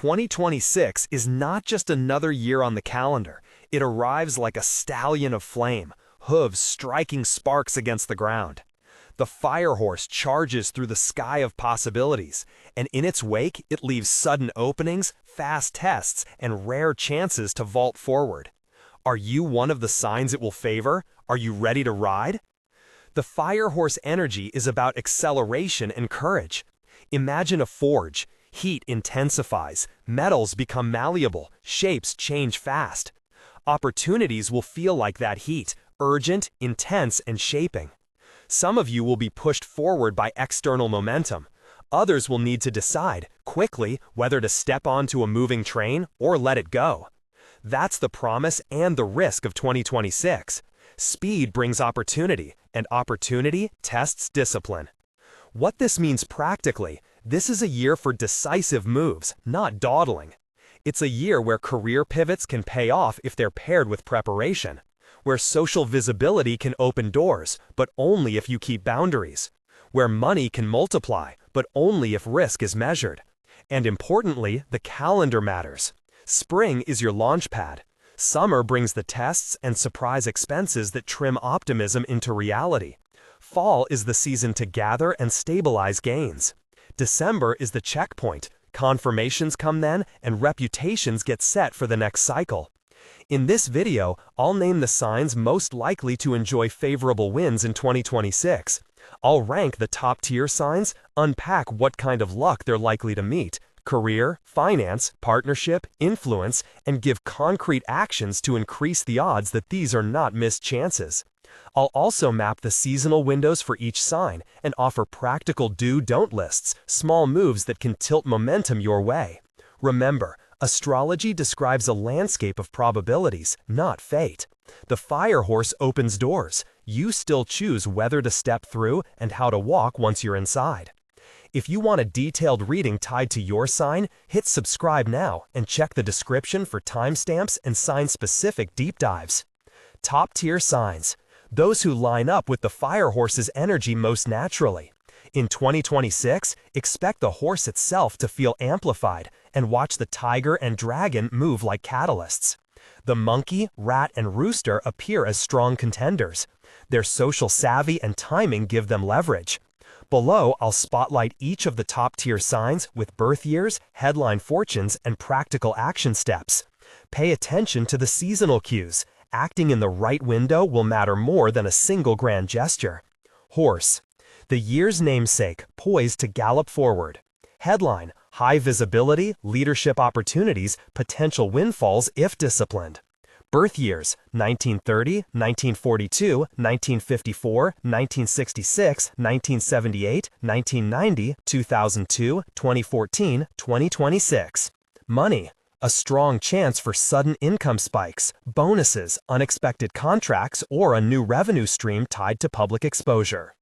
2026 is not just another year on the calendar. It arrives like a stallion of flame, hooves striking sparks against the ground. The fire horse charges through the sky of possibilities, and in its wake it leaves sudden openings, fast tests, and rare chances to vault forward. Are you one of the signs it will favor? Are you ready to ride? The fire horse energy is about acceleration and courage. Imagine a forge. Heat intensifies, metals become malleable, shapes change fast. Opportunities will feel like that heat, urgent, intense, and shaping. Some of you will be pushed forward by external momentum. Others will need to decide, quickly, whether to step onto a moving train or let it go. That's the promise and the risk of 2026. Speed brings opportunity, and opportunity tests discipline. What this means practically: this is a year for decisive moves, not dawdling. It's a year where career pivots can pay off if they're paired with preparation, where social visibility can open doors, but only if you keep boundaries, where money can multiply, but only if risk is measured. And importantly, the calendar matters. Spring is your launch pad. Summer brings the tests and surprise expenses that trim optimism into reality. Fall is the season to gather and stabilize gains. December is the checkpoint. Confirmations come then, and reputations get set for the next cycle. In this video, I'll name the signs most likely to enjoy favorable wins in 2026. I'll rank the top-tier signs, unpack what kind of luck they're likely to meet, career, finance, partnership, influence, and give concrete actions to increase the odds that these are not missed chances. I'll also map the seasonal windows for each sign and offer practical do-don't lists, small moves that can tilt momentum your way. Remember, astrology describes a landscape of probabilities, not fate. The fire horse opens doors. You still choose whether to step through and how to walk once you're inside. If you want a detailed reading tied to your sign, hit subscribe now and check the description for timestamps and sign-specific deep dives. Top-tier signs: those who line up with the fire horse's energy most naturally. In 2026, expect the horse itself to feel amplified and watch the tiger and dragon move like catalysts. The monkey, rat, and rooster appear as strong contenders. Their social savvy and timing give them leverage. Below, I'll spotlight each of the top-tier signs with birth years, headline fortunes, and practical action steps. Pay attention to the seasonal cues. Acting in the right window will matter more than a single grand gesture. Horse: the year's namesake, poised to gallop forward. Headline: high visibility, leadership opportunities, potential windfalls if disciplined. Birth years: 1930, 1942, 1954, 1966, 1978, 1990, 2002, 2014, 2026. Money: a strong chance for sudden income spikes, bonuses, unexpected contracts, or a new revenue stream tied to public exposure.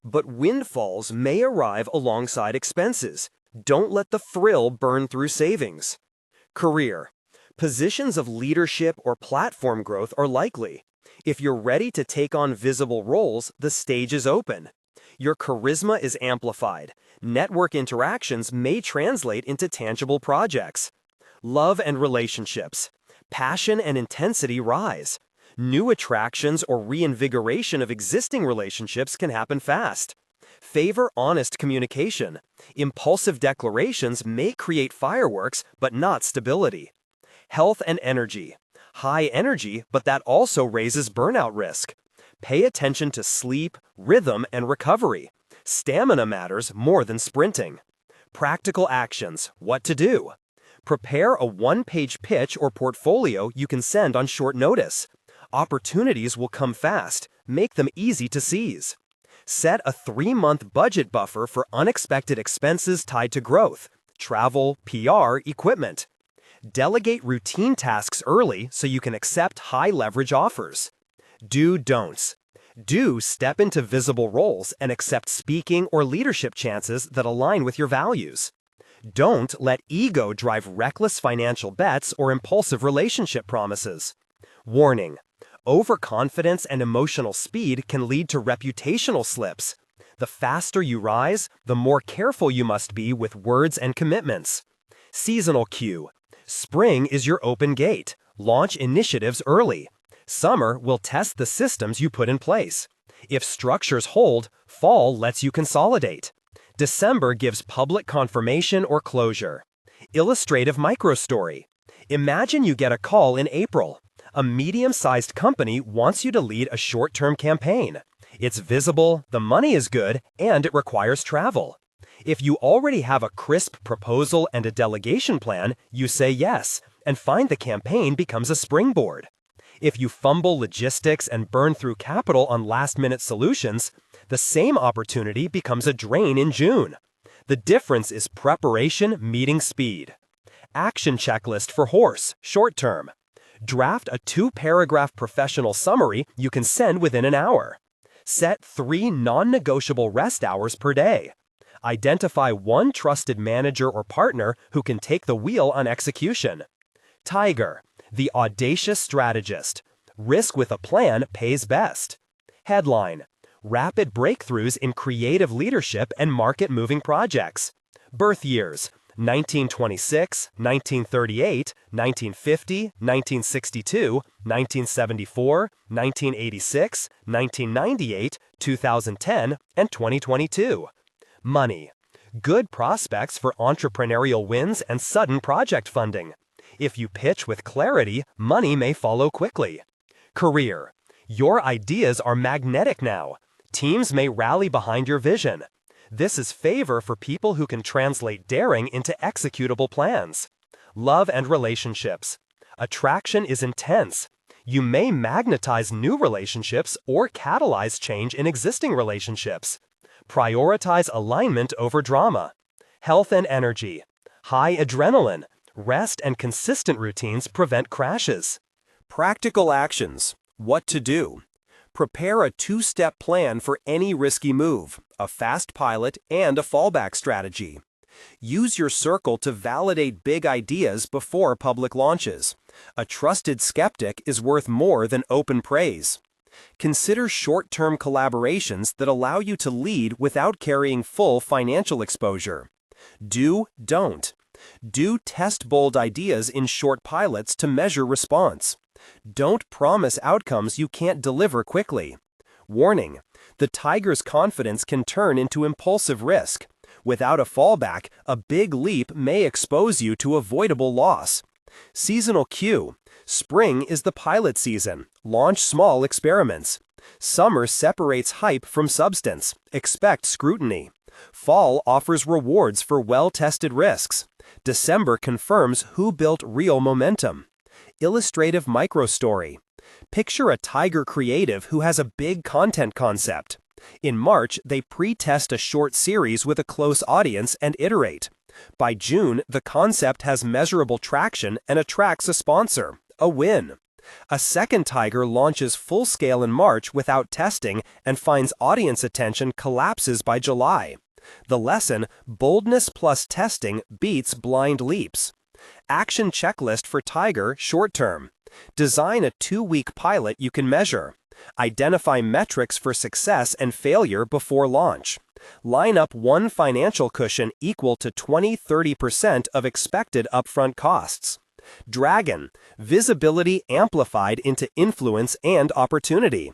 But windfalls may arrive alongside expenses. Don't let the thrill burn through savings. Career: positions of leadership or platform growth are likely. If you're ready to take on visible roles, the stage is open. Your charisma is amplified. Network interactions may translate into tangible projects. Love and relationships: passion and intensity rise. New attractions or reinvigoration of existing relationships can happen fast. Favor honest communication. Impulsive declarations may create fireworks, but not stability. Health and energy: high energy, but that also raises burnout risk. Pay attention to sleep, rhythm, and recovery. Stamina matters more than sprinting. Practical actions: what to do. Prepare a one-page pitch or portfolio you can send on short notice. Opportunities will come fast. Make them easy to seize. Set a 3-month budget buffer for unexpected expenses tied to growth, travel, PR, equipment. Delegate routine tasks early so you can accept high-leverage offers. Do-don'ts: do step into visible roles and accept speaking or leadership chances that align with your values. Don't let ego drive reckless financial bets or impulsive relationship promises. Warning: overconfidence and emotional speed can lead to reputational slips. The faster you rise, the more careful you must be with words and commitments. Seasonal cue. Spring is your open gate. Launch initiatives early. Summer will test the systems you put in place. If structures hold, fall lets you consolidate. December gives public confirmation or closure. Illustrative microstory. Imagine you get a call in April. A medium-sized company wants you to lead a short-term campaign. It's visible, the money is good, and it requires travel. If you already have a crisp proposal and a delegation plan, you say yes, and find the campaign becomes a springboard. If you fumble logistics and burn through capital on last-minute solutions, the same opportunity becomes a drain in June. The difference is preparation meeting speed. Action checklist for horse, short term. Draft a 2-paragraph professional summary you can send within an hour. Set 3 non-negotiable rest hours per day. Identify one trusted manager or partner who can take the wheel on execution. Tiger, the audacious strategist. Risk with a plan pays best. Headline: Rapid breakthroughs in creative leadership and market-moving projects. Birth years: 1926, 1938, 1950, 1962, 1974, 1986, 1998, 2010, and 2022. Money: good prospects for entrepreneurial wins and sudden project funding. If you pitch with clarity, money may follow quickly. Career: your ideas are magnetic now. Teams may rally behind your vision. This is favor for people who can translate daring into executable plans. Love and relationships: attraction is intense. You may magnetize new relationships or catalyze change in existing relationships. Prioritize alignment over drama. Health and energy: high adrenaline. Rest and consistent routines prevent crashes. Practical actions: what to do. Prepare a 2-step plan for any risky move, a fast pilot, and a fallback strategy. Use your circle to validate big ideas before public launches. A trusted skeptic is worth more than open praise. Consider short-term collaborations that allow you to lead without carrying full financial exposure. Don't. Do test bold ideas in short pilots to measure response. Don't promise outcomes you can't deliver quickly. Warning: the tiger's confidence can turn into impulsive risk. Without a fallback, a big leap may expose you to avoidable loss. Seasonal cue: spring is the pilot season. Launch small experiments. Summer separates hype from substance. Expect scrutiny. Fall offers rewards for well-tested risks. December confirms who built real momentum. Illustrative microstory: picture a tiger creative who has a big content concept. In March, they pre-test a short series with a close audience and iterate. By June, the concept has measurable traction and attracts a sponsor. A win. A second tiger launches full-scale in March without testing and finds audience attention collapses by July. The lesson: boldness plus testing beats blind leaps. Action checklist for tiger, short term. Design a 2-week pilot you can measure. Identify metrics for success and failure before launch. Line up one financial cushion equal to 20–30% of expected upfront costs. Dragon: visibility amplified into influence and opportunity.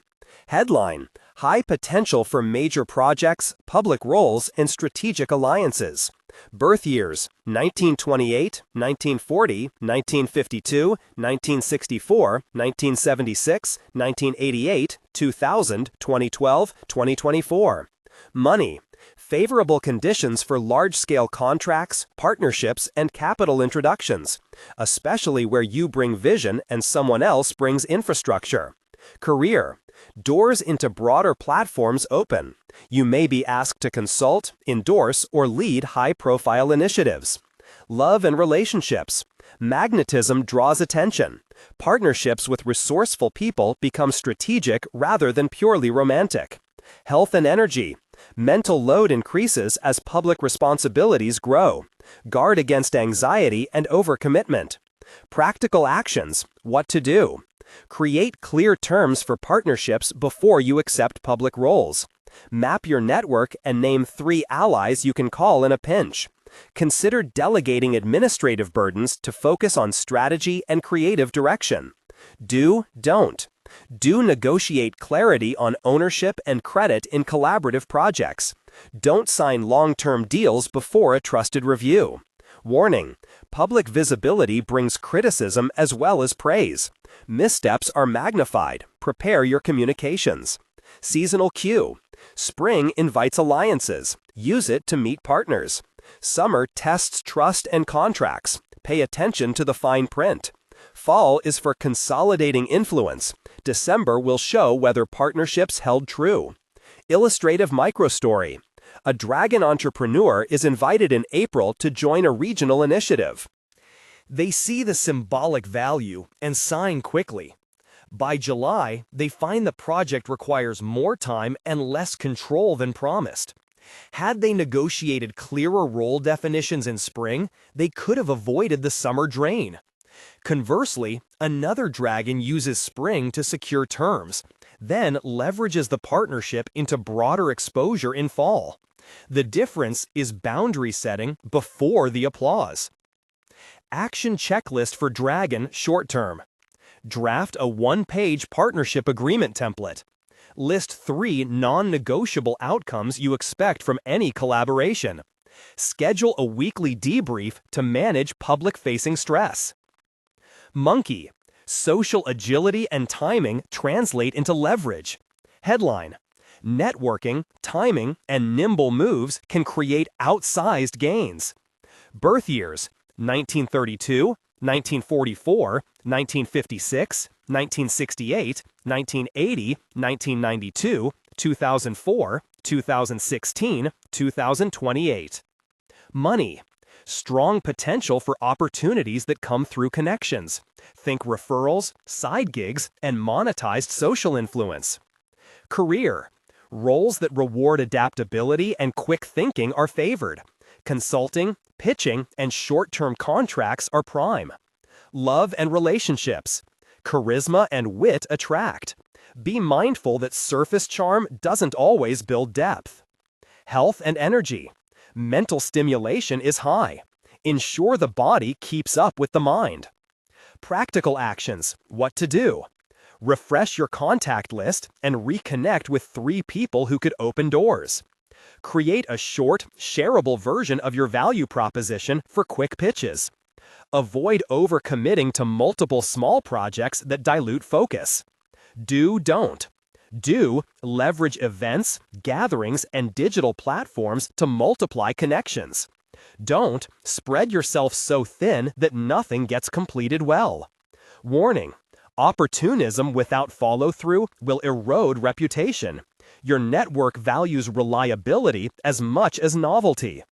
Headline: high potential for major projects, public roles, and strategic alliances. Birth years: 1928, 1940, 1952, 1964, 1976, 1988, 2000, 2012, 2024. Money: favorable conditions for large-scale contracts, partnerships, and capital introductions, especially where you bring vision and someone else brings infrastructure. Career: doors into broader platforms open. You may be asked to consult, endorse, or lead high-profile initiatives. Love and relationships: magnetism draws attention. Partnerships with resourceful people become strategic rather than purely romantic. Health and energy: mental load increases as public responsibilities grow. Guard against anxiety and overcommitment. Practical actions: what to do. Create clear terms for partnerships before you accept public roles. Map your network and name 3 allies you can call in a pinch. Consider delegating administrative burdens to focus on strategy and creative direction. Don't. Do negotiate clarity on ownership and credit in collaborative projects. Don't sign long-term deals before a trusted review. Warning: public visibility brings criticism as well as praise. Missteps are magnified. Prepare your communications. Seasonal cue: spring invites alliances. Use it to meet partners. Summer tests trust and contracts. Pay attention to the fine print. Fall is for consolidating influence. December will show whether partnerships held true. Illustrative microstory: a dragon entrepreneur is invited in April to join a regional initiative. They see the symbolic value and sign quickly. By July, they find the project requires more time and less control than promised. Had they negotiated clearer role definitions in spring, they could have avoided the summer drain. Conversely, another dragon uses spring to secure terms, then leverages the partnership into broader exposure in fall. The difference is boundary setting before the applause. Action checklist for Dragon short term. Draft a one-page partnership agreement template. List 3 non-negotiable outcomes you expect from any collaboration. Schedule a weekly debrief to manage public-facing stress. Monkey: social agility and timing translate into leverage. Headline: networking, timing, and nimble moves can create outsized gains. Birth years: 1932, 1944, 1956, 1968, 1980, 1992, 2004, 2016, 2028. Money: strong potential for opportunities that come through connections. Think referrals, side gigs, and monetized social influence. Career: roles that reward adaptability and quick thinking are favored. Consulting, pitching, and short-term contracts are prime. Love and relationships: charisma and wit attract. Be mindful that surface charm doesn't always build depth. Health and energy: mental stimulation is high. Ensure the body keeps up with the mind. Practical actions: what to do. Refresh your contact list and reconnect with 3 people who could open doors. Create a short, shareable version of your value proposition for quick pitches. Avoid overcommitting to multiple small projects that dilute focus. Don't. Do leverage events, gatherings, and digital platforms to multiply connections. Don't spread yourself so thin that nothing gets completed well. Warning: opportunism without follow-through will erode reputation. Your network values reliability as much as novelty.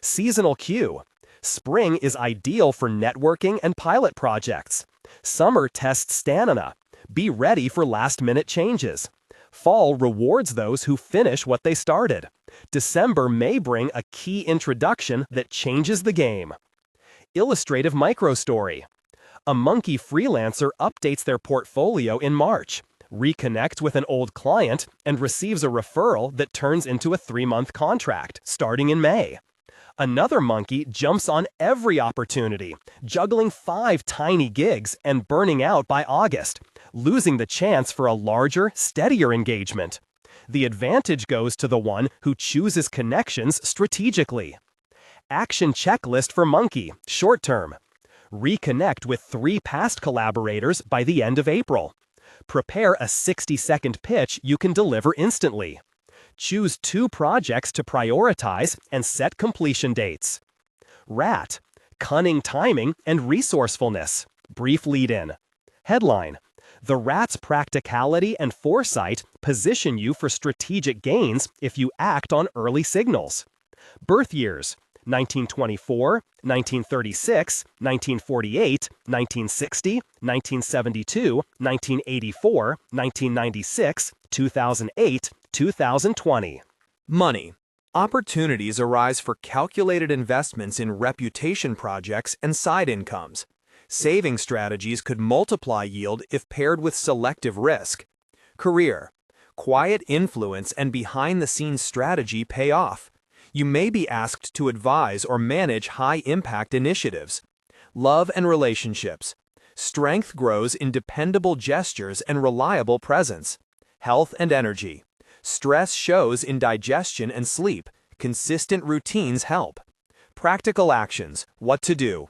Seasonal cue: spring is ideal for networking and pilot projects. Summer tests stamina. Be ready for last-minute changes. Fall rewards those who finish what they started. December may bring a key introduction that changes the game. Illustrative microstory: a monkey freelancer updates their portfolio in March, reconnects with an old client, and receives a referral that turns into a 3-month contract starting in May. Another monkey jumps on every opportunity, juggling 5 tiny gigs and burning out by August, losing the chance for a larger, steadier engagement. The advantage goes to the one who chooses connections strategically. Action checklist for monkey, short term. Reconnect with 3 past collaborators by the end of April. Prepare a 60-second pitch you can deliver instantly. Choose 2 projects to prioritize and set completion dates. Rat: cunning timing and resourcefulness. Brief lead-in. Headline: the rat's practicality and foresight position you for strategic gains if you act on early signals. Birth years: 1924, 1936, 1948, 1960, 1972, 1984, 1996, 2008, 2020. Money. Opportunities arise for calculated investments in reputation projects and side incomes. Saving strategies could multiply yield if paired with selective risk. Career. Quiet influence and behind-the-scenes strategy pay off. You may be asked to advise or manage high-impact initiatives. Love and relationships. Strength grows in dependable gestures and reliable presence. Health and energy. Stress shows in digestion and sleep. Consistent routines help. Practical actions. What to do.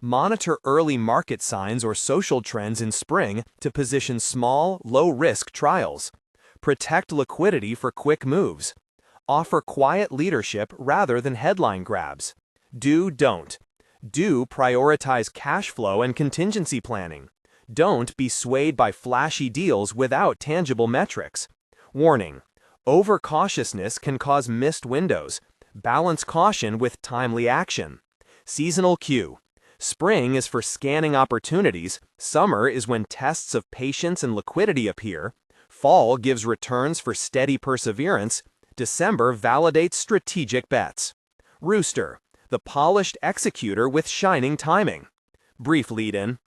Monitor early market signs or social trends in spring to position small, low-risk trials. Protect liquidity for quick moves. Offer quiet leadership rather than headline grabs. Don't. Do prioritize cash flow and contingency planning. Don't be swayed by flashy deals without tangible metrics. Warning: overcautiousness can cause missed windows. Balance caution with timely action. Seasonal cue. Spring is for scanning opportunities. Summer is when tests of patience and liquidity appear. Fall gives returns for steady perseverance. December validates strategic bets. Rooster, the polished executor with shining timing. Brief lead-in.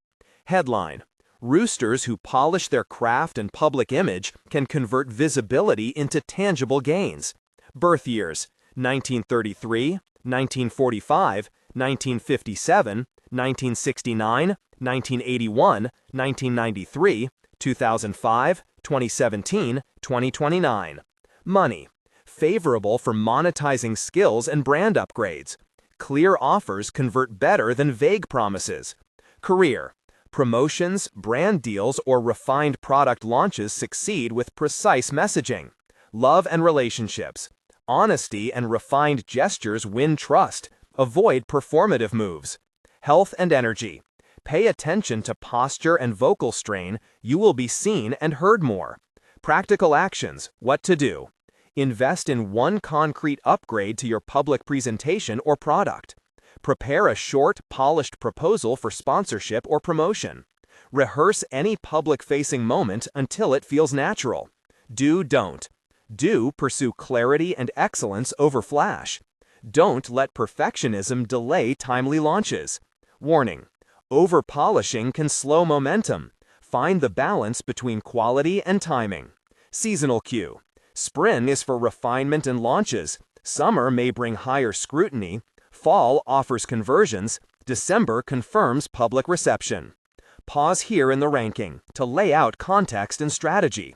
Headline: roosters who polish their craft and public image can convert visibility into tangible gains. Birth years: 1933, 1945, 1957, 1969, 1981, 1993, 2005, 2017, 2029. Money: favorable for monetizing skills and brand upgrades. Clear offers convert better than vague promises. Career: promotions, brand deals, or refined product launches succeed with precise messaging. Love and relationships: honesty and refined gestures win trust. Avoid performative moves. Health and energy: pay attention to posture and vocal strain. You will be seen and heard more. Practical actions. What to do. Invest in one concrete upgrade to your public presentation or product. Prepare a short, polished proposal for sponsorship or promotion. Rehearse any public-facing moment until it feels natural. Don't. Do pursue clarity and excellence over flash. Don't let perfectionism delay timely launches. Warning: over-polishing can slow momentum. Find the balance between quality and timing. Seasonal cue. Spring is for refinement and launches. Summer may bring higher scrutiny. Fall offers conversions. December confirms public reception. Pause here in the ranking to lay out context and strategy.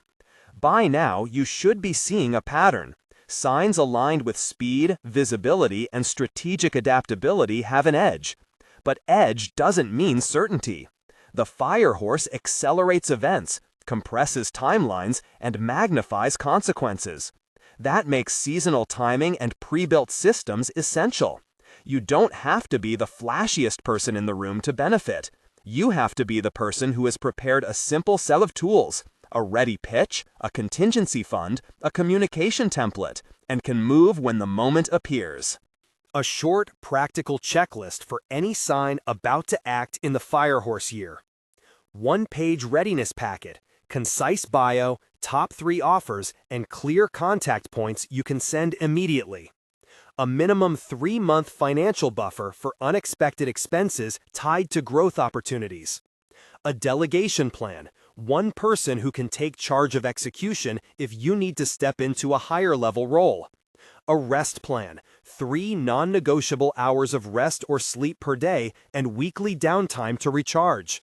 By now, you should be seeing a pattern. Signs aligned with speed, visibility, and strategic adaptability have an edge. But edge doesn't mean certainty. The fire horse accelerates events, compresses timelines, and magnifies consequences. That makes seasonal timing and pre-built systems essential. You don't have to be the flashiest person in the room to benefit. You have to be the person who has prepared a simple set of tools, a ready pitch, a contingency fund, a communication template, and can move when the moment appears. A short, practical checklist for any sign about to act in the Firehorse year. One-page readiness packet, concise bio, top 3 offers, and clear contact points you can send immediately. A minimum 3-month financial buffer for unexpected expenses tied to growth opportunities. A delegation plan, one person who can take charge of execution if you need to step into a higher-level role. A rest plan, 3 non-negotiable hours of rest or sleep per day and weekly downtime to recharge.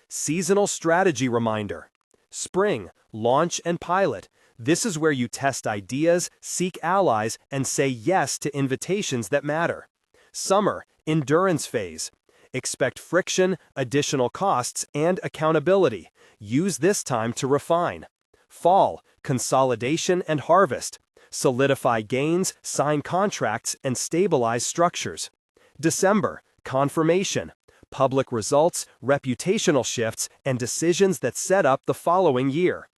Seasonal strategy reminder. Spring, launch and pilot. This is where you test ideas, seek allies, and say yes to invitations that matter. Summer, endurance phase. Expect friction, additional costs, and accountability. Use this time to refine. Fall, consolidation and harvest. Solidify gains, sign contracts, and stabilize structures. December, confirmation. Public results, reputational shifts, and decisions that set up the following year.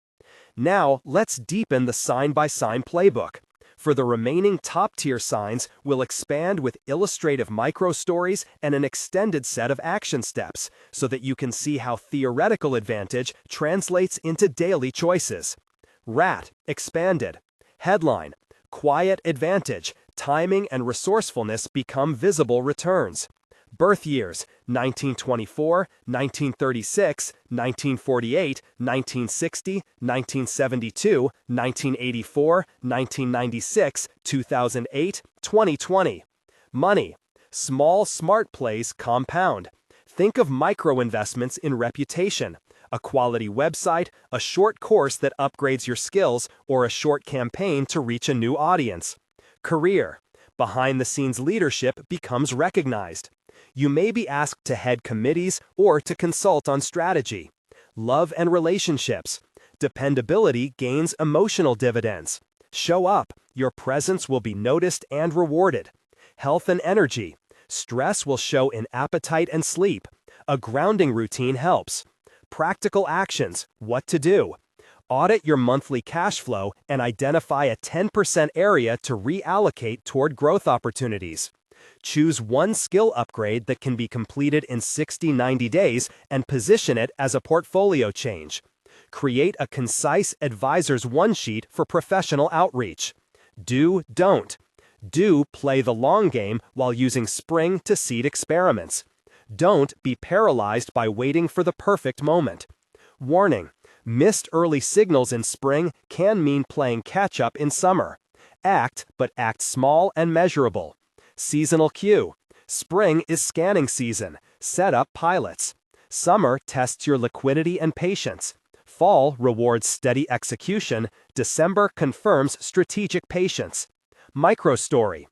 Now, let's deepen the sign-by-sign playbook. For the remaining top-tier signs, we'll expand with illustrative micro-stories and an extended set of action steps so that you can see how theoretical advantage translates into daily choices. Rat, expanded. Headline: quiet advantage, timing and resourcefulness become visible returns. Birth years: 1924, 1936, 1948, 1960, 1972, 1984, 1996, 2008, 2020. Money: small, smart plays compound. Think of micro-investments in reputation, a quality website, a short course that upgrades your skills, or a short campaign to reach a new audience. Career: behind-the-scenes leadership becomes recognized. You may be asked to head committees or to consult on strategy. Love and relationships: dependability gains emotional dividends. Show up, your presence will be noticed and rewarded. Health and energy: stress will show in appetite and sleep. A grounding routine helps. Practical actions: what to do. Audit your monthly cash flow and identify a 10% area to reallocate toward growth opportunities. Choose one skill upgrade that can be completed in 60-90 days and position it as a portfolio change. Create a concise advisor's one-sheet for professional outreach. Don't. Do play the long game while using spring to seed experiments. Don't be paralyzed by waiting for the perfect moment. Warning: missed early signals in spring can mean playing catch-up in summer. Act, but act small and measurable. Seasonal cue: spring is scanning season. Set up pilots. Summer tests your liquidity and patience. Fall rewards steady execution. December confirms strategic patience. Microstory: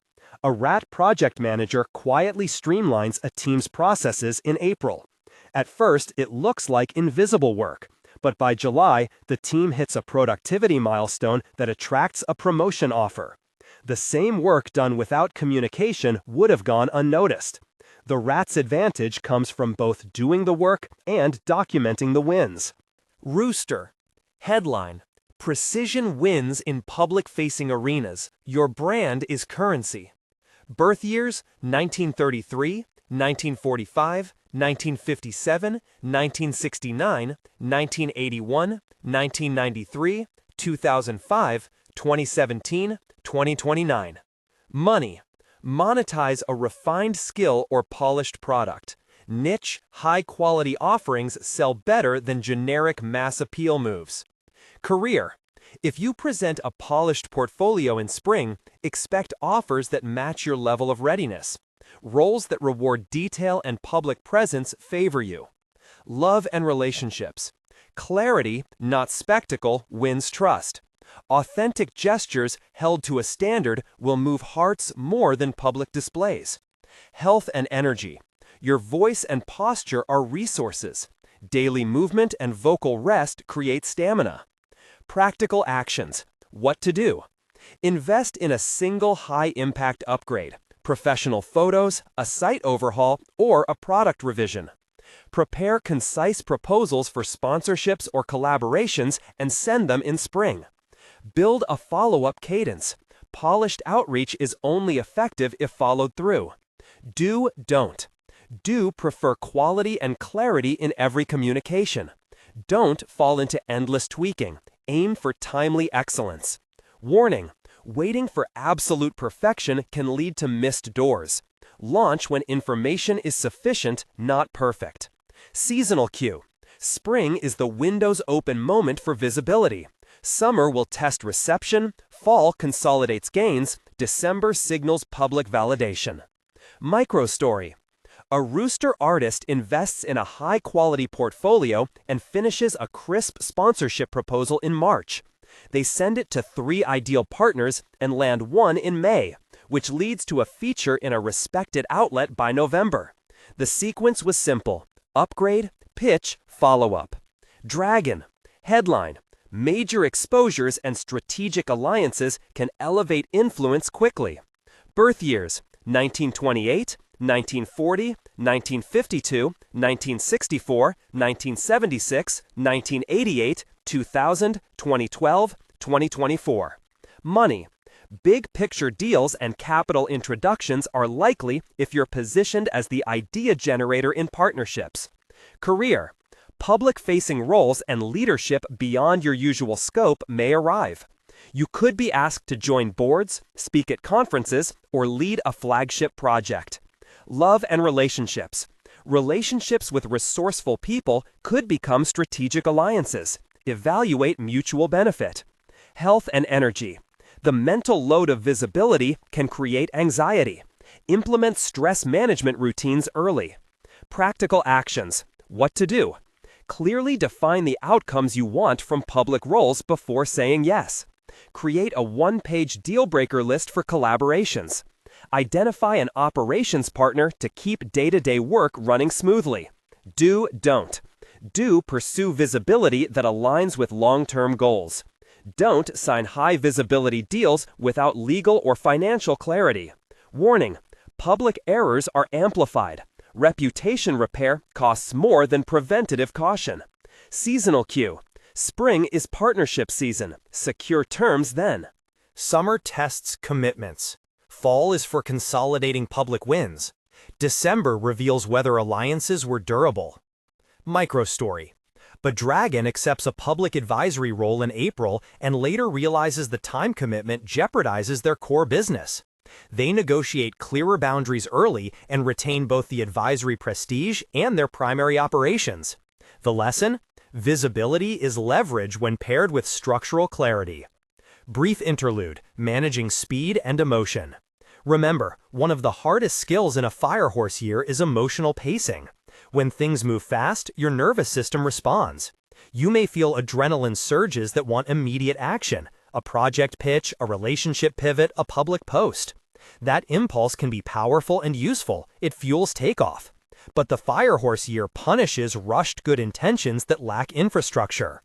a rat project manager quietly streamlines a team's processes in April. At first, it looks like invisible work, but by July, the team hits a productivity milestone that attracts a promotion offer. The same work done without communication would have gone unnoticed. The rat's advantage comes from both doing the work and documenting the wins. Rooster. Headline: Precision wins in public-facing arenas. Your brand is currency. Birth years: 1933, 1945, 1957, 1969, 1981, 1993, 2005, 2017, 2029. Money: monetize a refined skill or polished product. Niche, high-quality offerings sell better than generic mass appeal moves. Career: if you present a polished portfolio in spring, expect offers that match your level of readiness. Roles that reward detail and public presence favor you. Love and relationships: clarity, not spectacle, wins trust. Authentic gestures held to a standard will move hearts more than public displays. Health and energy: your voice and posture are resources. Daily movement and vocal rest create stamina. Practical actions: what to do. Invest in a single high-impact upgrade, professional photos, a site overhaul, or a product revision. Prepare concise proposals for sponsorships or collaborations and send them in spring. Build a follow-up cadence. Polished outreach is only effective if followed through. Don't. Do prefer quality and clarity in every communication. Don't fall into endless tweaking. Aim for timely excellence. Warning: waiting for absolute perfection can lead to missed doors. Launch when information is sufficient, not perfect. Seasonal cue: spring is the windows open moment for visibility. Summer will test reception, fall consolidates gains, December signals public validation. Microstory: a rooster artist invests in a high-quality portfolio and finishes a crisp sponsorship proposal in March. They send it to 3 ideal partners and land 1 in May, which leads to a feature in a respected outlet by November. The sequence was simple: upgrade, pitch, follow-up. Dragon. Headline: major exposures and strategic alliances can elevate influence quickly. Birth years: 1928, 1940, 1952, 1964, 1976, 1988, 2000, 2012, 2024. Money: big picture deals and capital introductions are likely if you're positioned as the idea generator in partnerships. Career: public-facing roles and leadership beyond your usual scope may arrive. You could be asked to join boards, speak at conferences, or lead a flagship project. Love and relationships. Relationships with resourceful people could become strategic alliances. Evaluate mutual benefit. Health and energy. The mental load of visibility can create anxiety. Implement stress management routines early. Practical actions. What to do. Clearly define the outcomes you want from public roles before saying yes. Create a one-page deal-breaker list for collaborations. Identify an operations partner to keep day-to-day work running smoothly. Do, don't. Do pursue visibility that aligns with long-term goals. Don't sign high-visibility deals without legal or financial clarity. Warning: public errors are amplified. Reputation repair costs more than preventative caution. Seasonal cue. Spring is partnership season. Secure terms then. Summer tests commitments. Fall is for consolidating public wins. December reveals whether alliances were durable. Microstory. But Dragon accepts a public advisory role in April and later realizes the time commitment jeopardizes their core business. They negotiate clearer boundaries early and retain both the advisory prestige and their primary operations. The lesson? Visibility is leverage when paired with structural clarity. Brief interlude, managing speed and emotion. Remember, one of the hardest skills in a firehorse year is emotional pacing. When things move fast, your nervous system responds. You may feel adrenaline surges that want immediate action, a project pitch, a relationship pivot, a public post. That impulse can be powerful and useful. It fuels takeoff. But the firehorse year punishes rushed good intentions that lack infrastructure.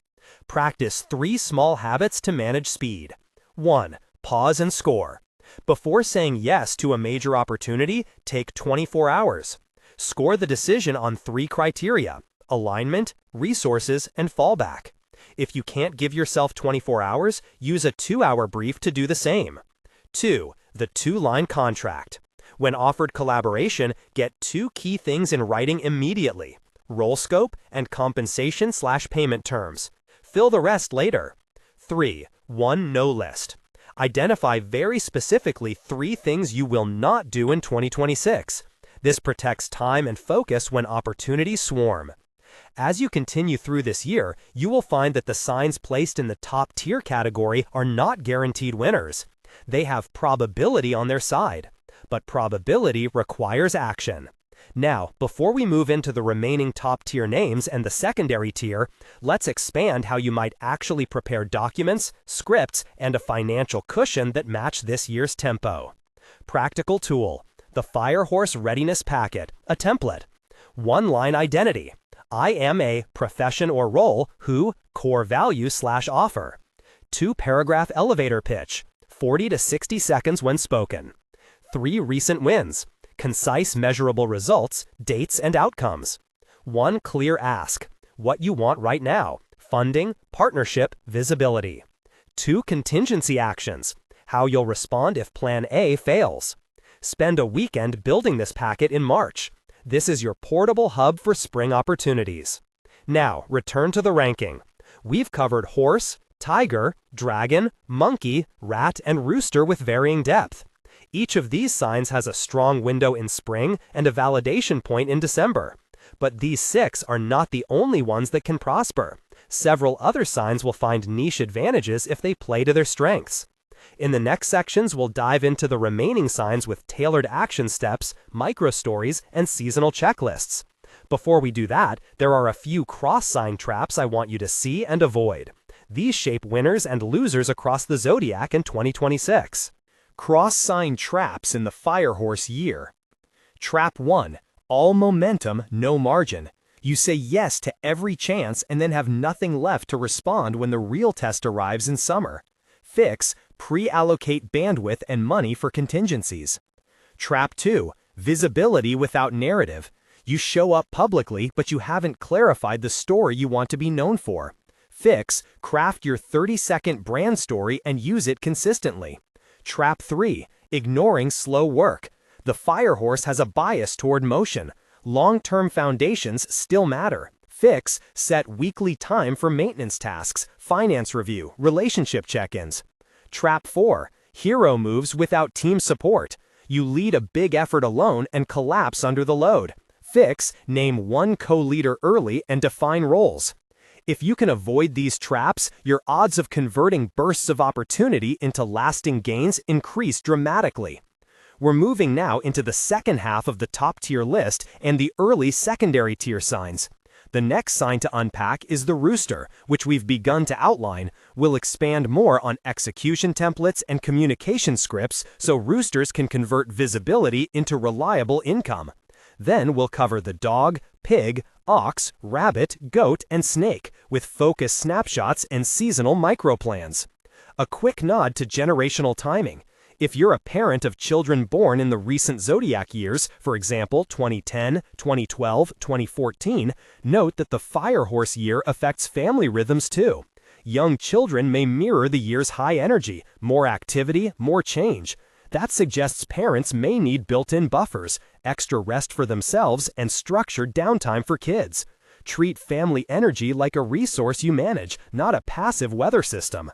Practice 3 small habits to manage speed. 1. Pause and score. Before saying yes to a major opportunity, take 24 hours. Score the decision on 3 criteria: alignment, resources, and fallback. If you can't give yourself 24 hours, use a 2-hour brief to do the same. 2. The 2-line contract. When offered collaboration, get 2 key things in writing immediately: role scope and compensation/payment terms. Fill the rest later. 3. 1 no list. Identify very specifically 3 things you will not do in 2026. This protects time and focus when opportunities swarm. As you continue through this year, you will find that the signs placed in the top tier category are not guaranteed winners. They have probability on their side. But probability requires action. Now, before we move into the remaining top-tier names and the secondary tier, let's expand how you might actually prepare documents, scripts, and a financial cushion that match this year's tempo. Practical tool: the Firehorse Readiness Packet, a template. 1-line identity: I am a profession or role who, core value/offer. 2-paragraph elevator pitch, 40 to 60 seconds when spoken. 3 recent wins: concise measurable results, dates, and outcomes. 1 clear ask: what you want right now, funding, partnership, visibility. 2 contingency actions: how you'll respond if plan A fails. Spend a weekend building this packet in March. This is your portable hub for spring opportunities. Now, return to the ranking. We've covered horse, tiger, dragon, monkey, rat, and rooster with varying depth. Each of these signs has a strong window in spring and a validation point in December. But these 6 are not the only ones that can prosper. Several other signs will find niche advantages if they play to their strengths. In the next sections, we'll dive into the remaining signs with tailored action steps, micro-stories, and seasonal checklists. Before we do that, there are a few cross-sign traps I want you to see and avoid. These shape winners and losers across the Zodiac in 2026. Cross-sign traps in the Firehorse year. Trap 1. All momentum, no margin. You say yes to every chance and then have nothing left to respond when the real test arrives in summer. Fix: pre-allocate bandwidth and money for contingencies. Trap 2. Visibility without narrative. You show up publicly, but you haven't clarified the story you want to be known for. Fix: craft your 30-second brand story and use it consistently. Trap 3. Ignoring slow work. The Firehorse has a bias toward motion. Long-term foundations still matter. Fix: set weekly time for maintenance tasks, finance review, relationship check-ins. Trap 4. Hero moves without team support. You lead a big effort alone and collapse under the load. Fix, name one co-leader early and define roles. If you can avoid these traps, your odds of converting bursts of opportunity into lasting gains increase dramatically. We're moving now into the second half of the top-tier list and the early secondary tier signs. The next sign to unpack is the rooster, which we've begun to outline. We'll expand more on execution templates and communication scripts so roosters can convert visibility into reliable income. Then we'll cover the dog, pig, ox, rabbit, goat, and snake, with focus snapshots and seasonal microplans. A quick nod to generational timing. If you're a parent of children born in the recent Zodiac years, for example 2010, 2012, 2014, note that the fire horse year affects family rhythms too. Young children may mirror the year's high energy, more activity, more change. That suggests parents may need built-in buffers, extra rest for themselves, and structured downtime for kids. Treat family energy like a resource you manage, not a passive weather system.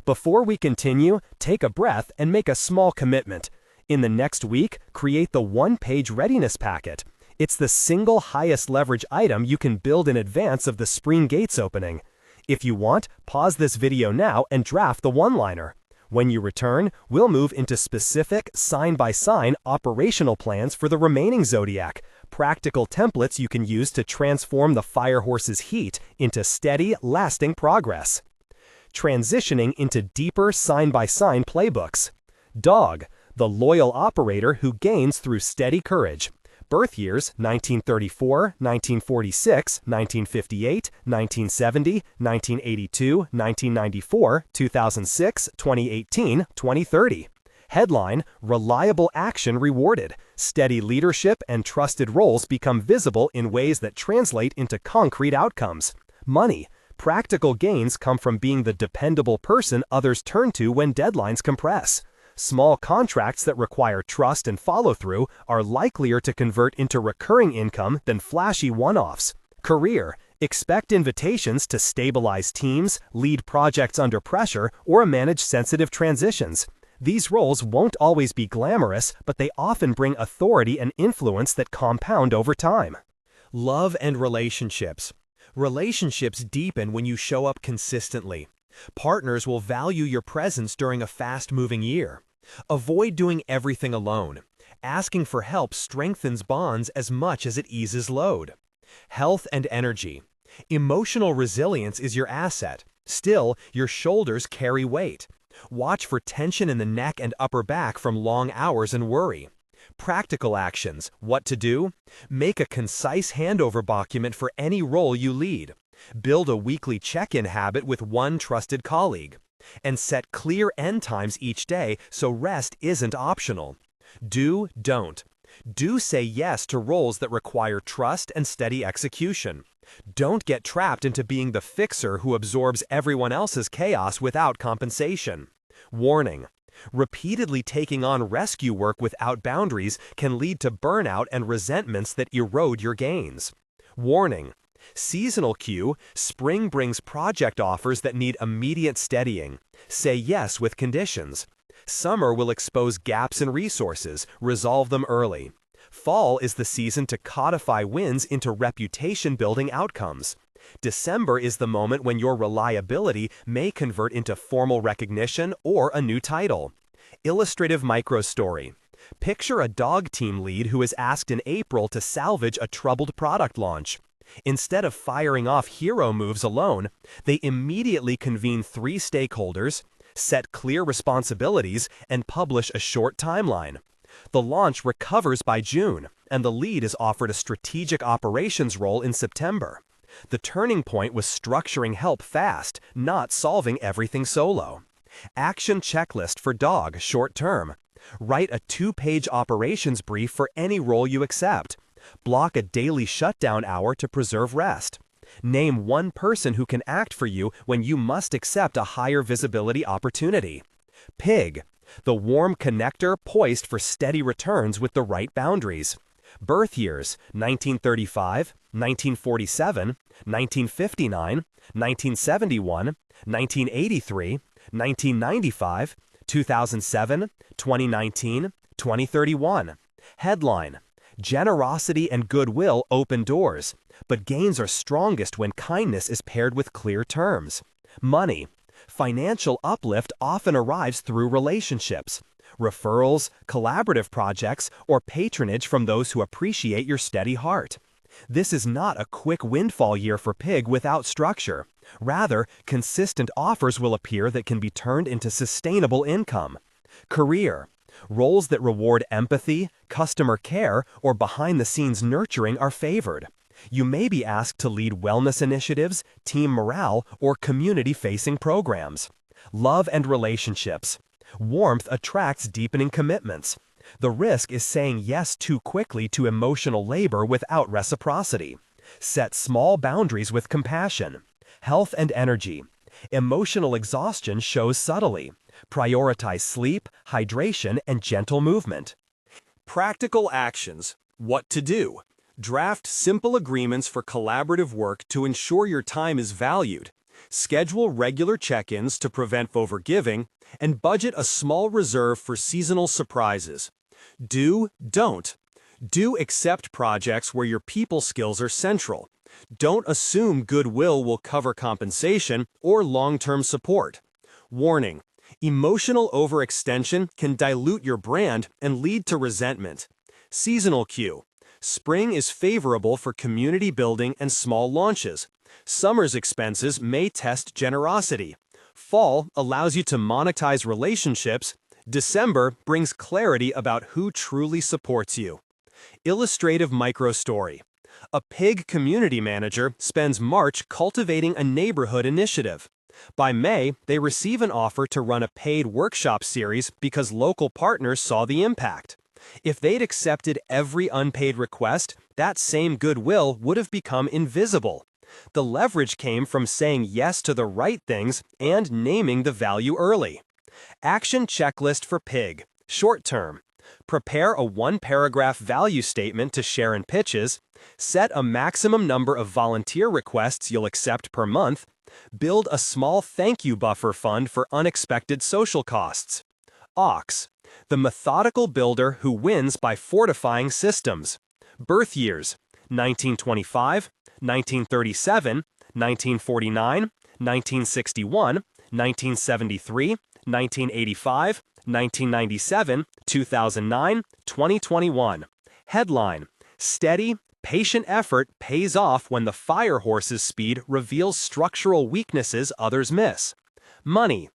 Before we continue, take a breath and make a small commitment. In the next week, create the one-page readiness packet. It's the single highest leverage item you can build in advance of the spring gates opening. If you want, pause this video now and draft the one-liner. When you return, we'll move into specific, sign-by-sign operational plans for the remaining Zodiac, practical templates you can use to transform the fire horse's heat into steady, lasting progress. Transitioning into deeper sign-by-sign playbooks. Dog, the loyal operator who gains through steady courage. Birth years 1934, 1946, 1958, 1970, 1982, 1994, 2006, 2018, 2030. Headline, reliable action rewarded. Steady leadership and trusted roles become visible in ways that translate into concrete outcomes. Money. Practical gains come from being the dependable person others turn to when deadlines compress. Small contracts that require trust and follow-through are likelier to convert into recurring income than flashy one-offs. Career. Expect invitations to stabilize teams, lead projects under pressure, or manage sensitive transitions. These roles won't always be glamorous, but they often bring authority and influence that compound over time. Love and relationships. Relationships deepen when you show up consistently. Partners will value your presence during a fast-moving year. Avoid doing everything alone. Asking for help strengthens bonds as much as it eases load. Health and energy. Emotional resilience is your asset. Still, your shoulders carry weight. Watch for tension in the neck and upper back from long hours and worry. Practical actions. What to do? Make a concise handover document for any role you lead. Build a weekly check-in habit with one trusted colleague. And set clear end times each day so rest isn't optional. Do, don't. Do say yes to roles that require trust and steady execution. Don't get trapped into being the fixer who absorbs everyone else's chaos without compensation. Warning. Repeatedly taking on rescue work without boundaries can lead to burnout and resentments that erode your gains. Warning. Seasonal cue, spring brings project offers that need immediate steadying. Say yes with conditions. Summer will expose gaps in resources, resolve them early. Fall is the season to codify wins into reputation-building outcomes. December is the moment when your reliability may convert into formal recognition or a new title. Illustrative microstory. Picture a dog team lead who is asked in April to salvage a troubled product launch. Instead of firing off hero moves alone, they immediately convene 3 stakeholders, set clear responsibilities, and publish a short timeline. The launch recovers by June, and the lead is offered a strategic operations role in September. The turning point was structuring help fast, not solving everything solo. Action checklist for dog short term. Write a 2-page operations brief for any role you accept. Block a daily shutdown hour to preserve rest. Name one person who can act for you when you must accept a higher visibility opportunity. Pig, the warm connector poised for steady returns with the right boundaries. Birth years 1935, 1947, 1959, 1971, 1983, 1995, 2007, 2019, 2031. Headline: Generosity and goodwill open doors, but gains are strongest when kindness is paired with clear terms. Money: Financial uplift often arrives through relationships, referrals, collaborative projects, or patronage from those who appreciate your steady heart. This is not a quick windfall year for Pig without structure. Rather, consistent offers will appear that can be turned into sustainable income. Career: Roles that reward empathy, customer care, or behind-the-scenes nurturing are favored. You may be asked to lead wellness initiatives, team morale, or community-facing programs. Love and relationships: Warmth attracts deepening commitments. The risk is saying yes too quickly to emotional labor without reciprocity. Set small boundaries with compassion. Health and energy: Emotional exhaustion shows subtly. Prioritize sleep, hydration, and gentle movement. Practical actions. What to do. Draft simple agreements for collaborative work to ensure your time is valued. Schedule regular check-ins to prevent overgiving, and budget a small reserve for seasonal surprises. Don't. Do accept projects where your people skills are central. Don't assume goodwill will cover compensation or long-term support. Warning: emotional overextension can dilute your brand and lead to resentment. Seasonal cue: spring is favorable for community building and small launches. Summer's expenses may test generosity. Fall allows you to monetize relationships. December brings clarity about who truly supports you. Illustrative microstory: a Pig community manager spends March cultivating a neighborhood initiative. By May, they receive an offer to run a paid workshop series because local partners saw the impact. If they'd accepted every unpaid request, that same goodwill would have become invisible. The leverage came from saying yes to the right things and naming the value early. Action checklist for Pig. Short term: prepare a one-paragraph value statement to share in pitches. Set a maximum number of volunteer requests you'll accept per month. Build a small thank you buffer fund for unexpected social costs. Ox: the methodical builder who wins by fortifying systems. Birth years: 1925, 1937, 1949, 1961, 1973, 1985, 1997, 2009, 2021. Headline: steady, patient effort pays off when the fire horse's speed reveals structural weaknesses others miss. Money: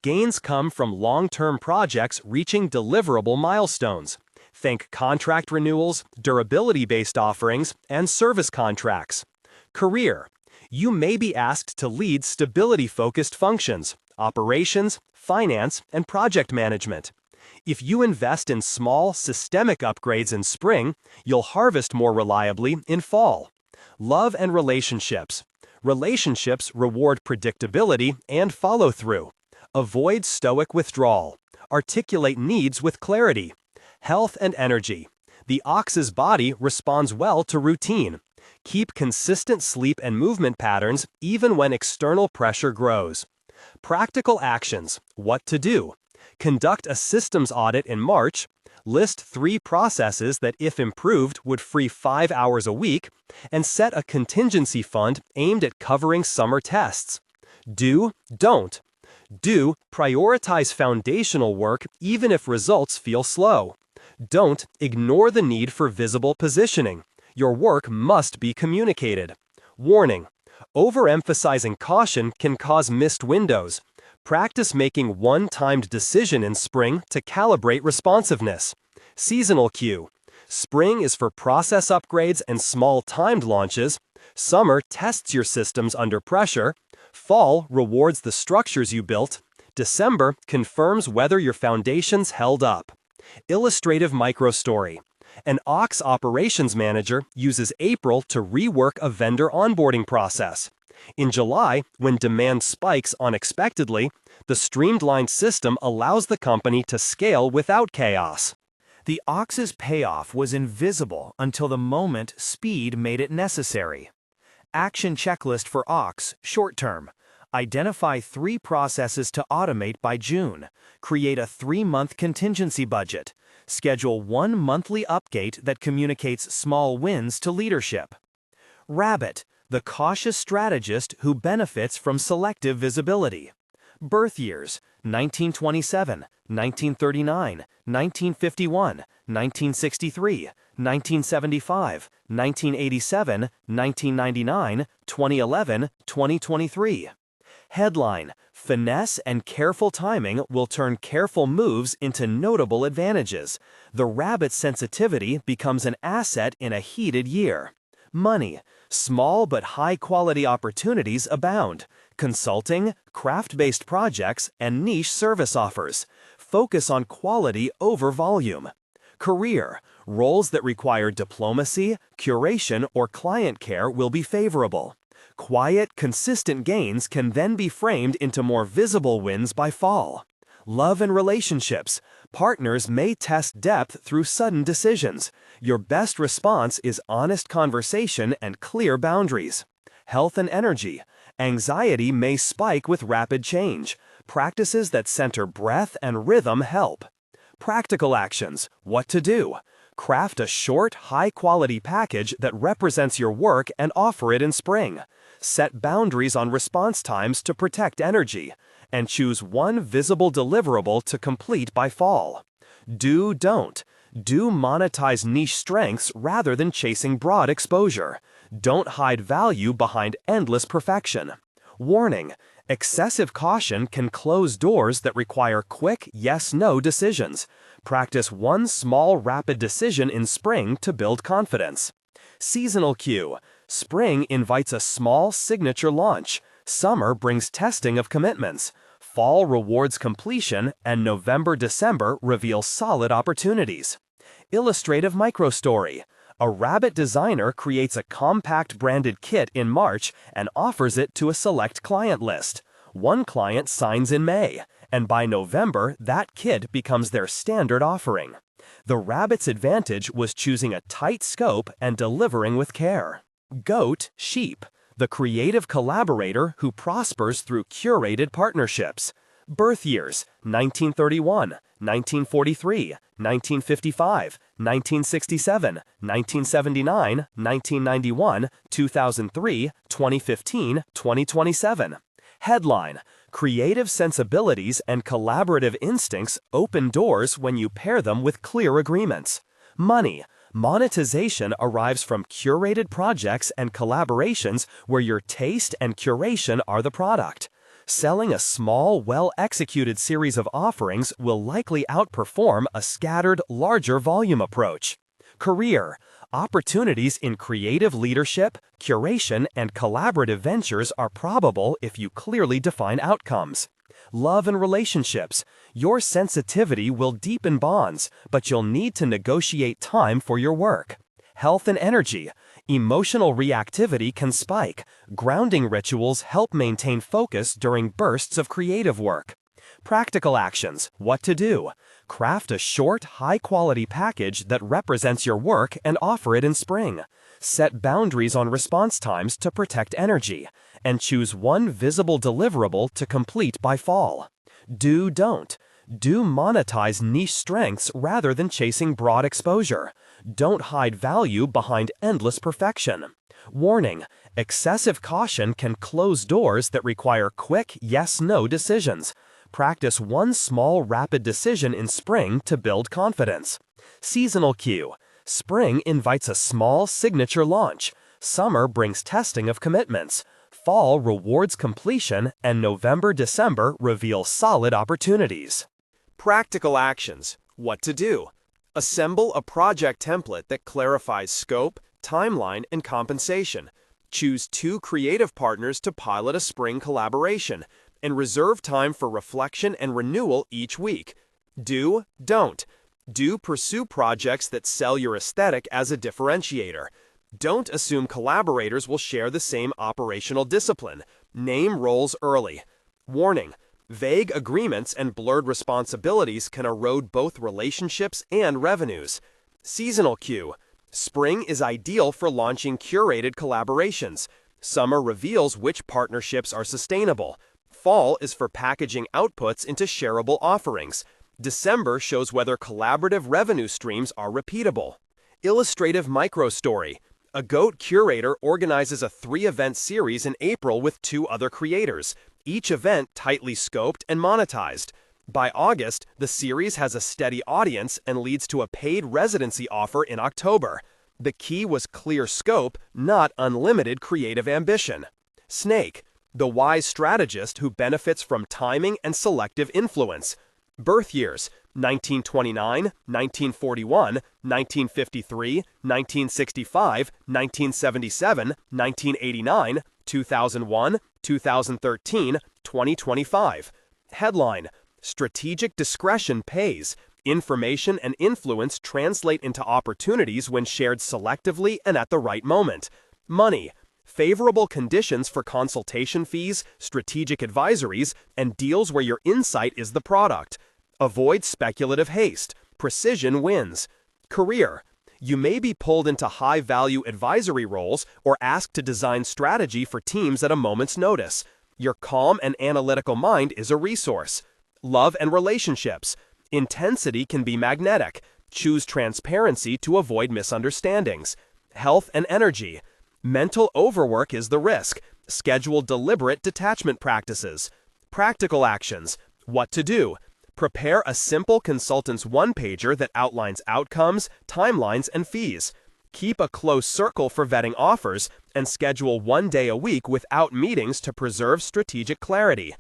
gains come from long-term projects reaching deliverable milestones. Think contract renewals, durability-based offerings, and service contracts. Career: you may be asked to lead stability-focused functions, operations, finance, and project management. If you invest in small, systemic upgrades in spring, you'll harvest more reliably in fall. Love and relationships: relationships reward predictability and follow-through. Avoid stoic withdrawal. Articulate needs with clarity. Health and energy: the ox's body responds well to routine. Keep consistent sleep and movement patterns even when external pressure grows. Practical actions. What to do. Conduct a systems audit in March. List 3 processes that, if improved, would free 5 hours a week, and set a contingency fund aimed at covering summer tests. Don't. Do, prioritize foundational work even if results feel slow. Don't, ignore the need for visible positioning. Your work must be communicated. Warning: overemphasizing caution can cause missed windows. Practice making one-timed decision in spring to calibrate responsiveness. Seasonal cue: spring is for process upgrades and small timed launches. Summer tests your systems under pressure. Fall rewards the structures you built. December confirms whether your foundations held up. Illustrative microstory: an Ox operations manager uses April to rework a vendor onboarding process. In July, when demand spikes unexpectedly, the streamlined system allows the company to scale without chaos. The Ox's payoff was invisible until the moment speed made it necessary. Action checklist for Ox, short term: identify 3 processes to automate by June. Create a 3-month contingency budget. Schedule one monthly update that communicates small wins to leadership. Rabbit, the cautious strategist who benefits from selective visibility. Birth years: 1927, 1939, 1951, 1963, 1975, 1987, 1999, 2011, 2023. Headline: Finesse and careful timing will turn careful moves into notable advantages. The rabbit's sensitivity becomes an asset in a heated year. Money: small but high-quality opportunities abound. Consulting, craft-based projects, and niche service offers. Focus on quality over volume. Career: roles that require diplomacy, curation, or client care will be favorable. Quiet, consistent gains can then be framed into more visible wins by fall. Love and relationships: partners may test depth through sudden decisions. Your best response is honest conversation and clear boundaries. Health and energy: anxiety may spike with rapid change. Practices that center breath and rhythm help. Practical actions: what to do. Craft a short, high-quality package that represents your work and offer it in spring. Set boundaries on response times to protect energy, and choose one visible deliverable to complete by fall. Don't monetize niche strengths rather than chasing broad exposure. Don't hide value behind endless perfection. Warning: excessive caution can close doors that require quick yes-no decisions. Practice one small rapid decision in spring to build confidence. Seasonal cue: spring invites a small signature launch. Summer brings testing of commitments. Fall rewards completion, and November-December reveal solid opportunities. Illustrative microstory: a rabbit designer creates a compact branded kit in March and offers it to a select client list. One client signs in May, and by November, that kit becomes their standard offering. The rabbit's advantage was choosing a tight scope and delivering with care. Goat, sheep, the creative collaborator who prospers through curated partnerships. Birth years: 1931, 1943, 1955, 1967, 1979, 1991, 2003, 2015, 2027. Headline: creative sensibilities and collaborative instincts open doors when you pair them with clear agreements. Money: monetization arrives from curated projects and collaborations where your taste and curation are the product. Selling a small, well-executed series of offerings will likely outperform a scattered, larger volume approach. Career: opportunities in creative leadership, curation, and collaborative ventures are probable if you clearly define outcomes. Love and relationships: your sensitivity will deepen bonds, but you'll need to negotiate time for your work. Health and energy: emotional reactivity can spike. Grounding rituals help maintain focus during bursts of creative work. Practical actions: what to do. Craft a short, high-quality package that represents your work and offer it in spring. Set boundaries on response times to protect energy, and choose one visible deliverable to complete by fall. Don't monetize niche strengths rather than chasing broad exposure. Don't hide value behind endless perfection. Warning: excessive caution can close doors that require quick yes-no decisions. Practice one small rapid decision in spring to build confidence. Seasonal cue: spring invites a small signature launch. Summer brings testing of commitments. Fall rewards completion, and November-December reveal solid opportunities. Practical actions: what to do. Assemble a project template that clarifies scope, timeline, and compensation. Choose 2 creative partners to pilot a spring collaboration, and reserve time for reflection and renewal each week. Don't pursue projects that sell your aesthetic as a differentiator. Don't assume collaborators will share the same operational discipline. Name roles early. Warning: vague agreements and blurred responsibilities can erode both relationships and revenues. Seasonal cue: spring is ideal for launching curated collaborations. Summer reveals which partnerships are sustainable. Fall is for packaging outputs into shareable offerings. December shows whether collaborative revenue streams are repeatable. Illustrative microstory. A GOAT curator organizes a 3-event series in April with 2 other creators, each event tightly scoped and monetized. By August, the series has a steady audience and leads to a paid residency offer in October. The key was clear scope, not unlimited creative ambition. Snake. The wise strategist who benefits from timing and selective influence. Birth years: 1929, 1941, 1953, 1965, 1977, 1989, 2001, 2013, 2025. Headline: Strategic discretion pays. Information and influence translate into opportunities when shared selectively and at the right moment. Money: favorable conditions for consultation fees, strategic advisories, and deals where your insight is the product. Avoid speculative haste. Precision wins. Career: you may be pulled into high-value advisory roles or asked to design strategy for teams at a moment's notice. Your calm and analytical mind is a resource. Love and relationships: intensity can be magnetic. Choose transparency to avoid misunderstandings. Health and energy: mental overwork is the risk. Schedule deliberate detachment practices. Practical actions: what to do. Prepare a simple consultant's one-pager that outlines outcomes, timelines, and fees. Keep a close circle for vetting offers, and schedule 1 day a week without meetings to preserve strategic clarity.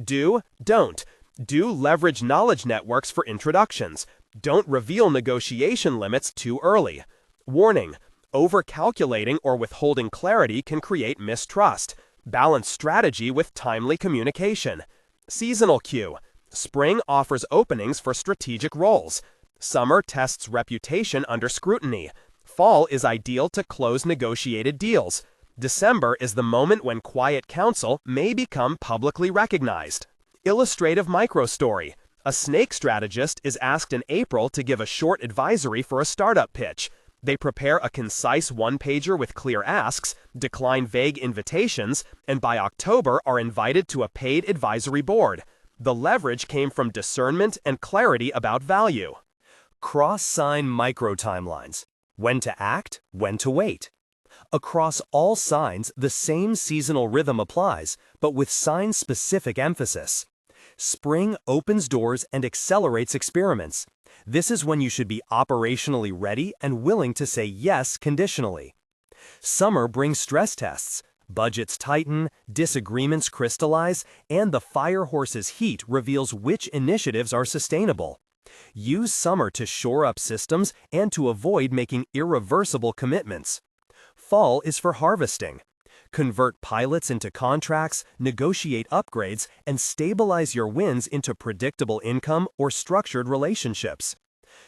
Do, don't. Do leverage knowledge networks for introductions. Don't reveal negotiation limits too early. Warning: over-calculating or withholding clarity can create mistrust. Balance strategy with timely communication. Seasonal cue: spring offers openings for strategic roles. Summer tests reputation under scrutiny. Fall is ideal to close negotiated deals. December is the moment when quiet counsel may become publicly recognized. Illustrative microstory: a snake strategist is asked in April to give a short advisory for a startup pitch. They prepare a concise one-pager with clear asks, decline vague invitations, and by October are invited to a paid advisory board. The leverage came from discernment and clarity about value. Cross-sign micro-timelines. When to act, when to wait. Across all signs, the same seasonal rhythm applies, but with sign-specific emphasis. Spring opens doors and accelerates experiments. This is when you should be operationally ready and willing to say yes conditionally. Summer brings stress tests. Budgets tighten, disagreements crystallize, and the fire horse's heat reveals which initiatives are sustainable. Use summer to shore up systems and to avoid making irreversible commitments. Fall is for harvesting. Convert pilots into contracts, negotiate upgrades, and stabilize your wins into predictable income or structured relationships.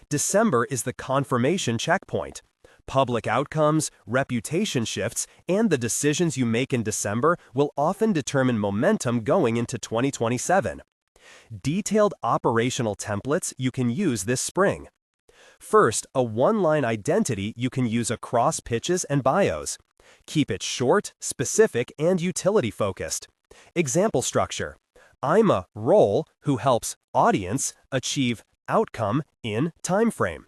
December is the confirmation checkpoint. Public outcomes, reputation shifts, and the decisions you make in December will often determine momentum going into 2027. Detailed operational templates you can use this spring. First, a one-line identity you can use across pitches and bios. Keep it short, specific, and utility-focused. Example structure: I'm a role who helps audience achieve outcome in time frame.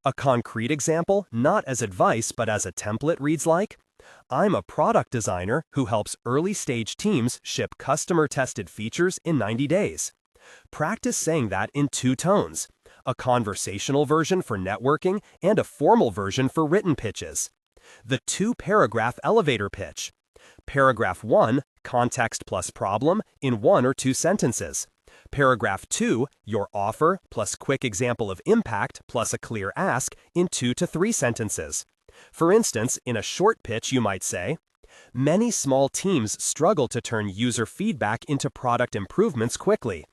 A concrete example, not as advice but as a template, reads like, I'm a product designer who helps early-stage teams ship customer-tested features in 90 days. Practice saying that in 2 tones, a conversational version for networking and a formal version for written pitches. The 2-paragraph elevator pitch. Paragraph 1, context plus problem, in 1 or 2 sentences. Paragraph 2, your offer plus quick example of impact plus a clear ask, in 2 to 3 sentences. For instance, in a short pitch you might say, many small teams struggle to turn user feedback into product improvements quickly.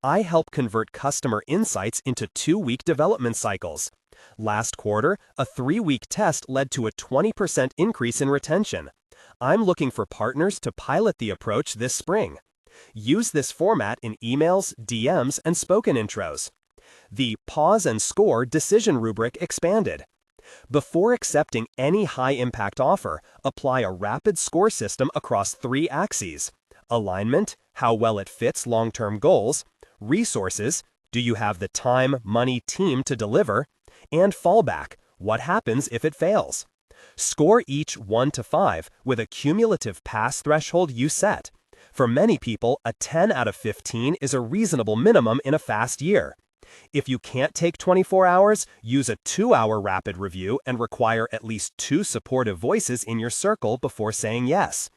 I help convert customer insights into 2-week development cycles. Last quarter, a 3-week test led to a 20% increase in retention. I'm looking for partners to pilot the approach this spring. Use this format in emails, DMs, and spoken intros. The pause and score decision rubric expanded. Before accepting any high-impact offer, apply a rapid score system across 3 axes: alignment, how well it fits long-term goals; resources, Do you have the time, money, team to deliver? And fallback. What happens if it fails? Score each 1 to 5 with a cumulative pass threshold you set. For many people, a 10 out of 15 is a reasonable minimum in a fast year. If you can't take 24 hours, use a 2-hour rapid review and require at least 2 supportive voices in your circle before saying yes.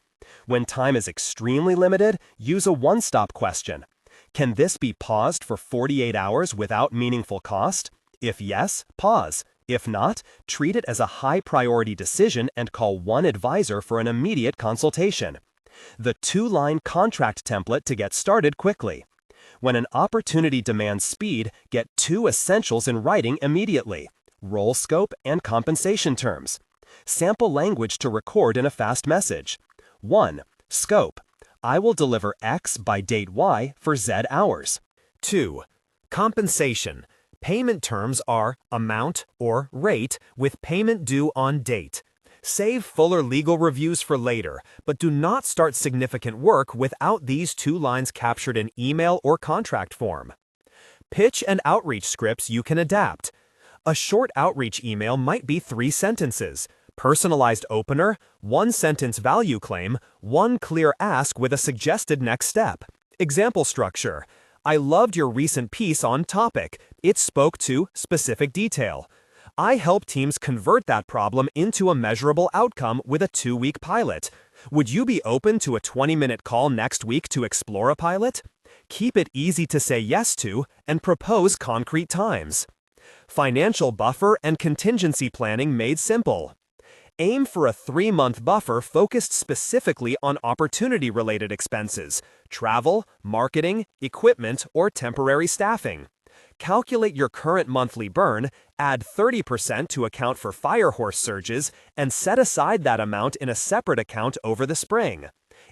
When time is extremely limited, use a one-stop question. Can this be paused for 48 hours without meaningful cost? If yes, pause. If not, treat it as a high-priority decision and call one advisor for an immediate consultation. The 2-line contract template to get started quickly. When an opportunity demands speed, get 2 essentials in writing immediately: role scope and compensation terms. Sample language to record in a fast message. 1. Scope. I will deliver X by date Y for Z hours. 2. Compensation. Payment terms are amount or rate with payment due on date. Save fuller legal reviews for later, but do not start significant work without these 2 lines captured in email or contract form. Pitch and outreach scripts you can adapt. A short outreach email might be 3 sentences. Personalized opener, 1-sentence value claim, 1 clear ask with a suggested next step. Example structure. I loved your recent piece on topic. It spoke to specific detail. I help teams convert that problem into a measurable outcome with a 2-week pilot. Would you be open to a 20-minute call next week to explore a pilot? Keep it easy to say yes to and propose concrete times. Financial buffer and contingency planning made simple. Aim for a 3-month buffer focused specifically on opportunity-related expenses, travel, marketing, equipment, or temporary staffing. Calculate your current monthly burn, add 30% to account for firehorse surges, and set aside that amount in a separate account over the spring.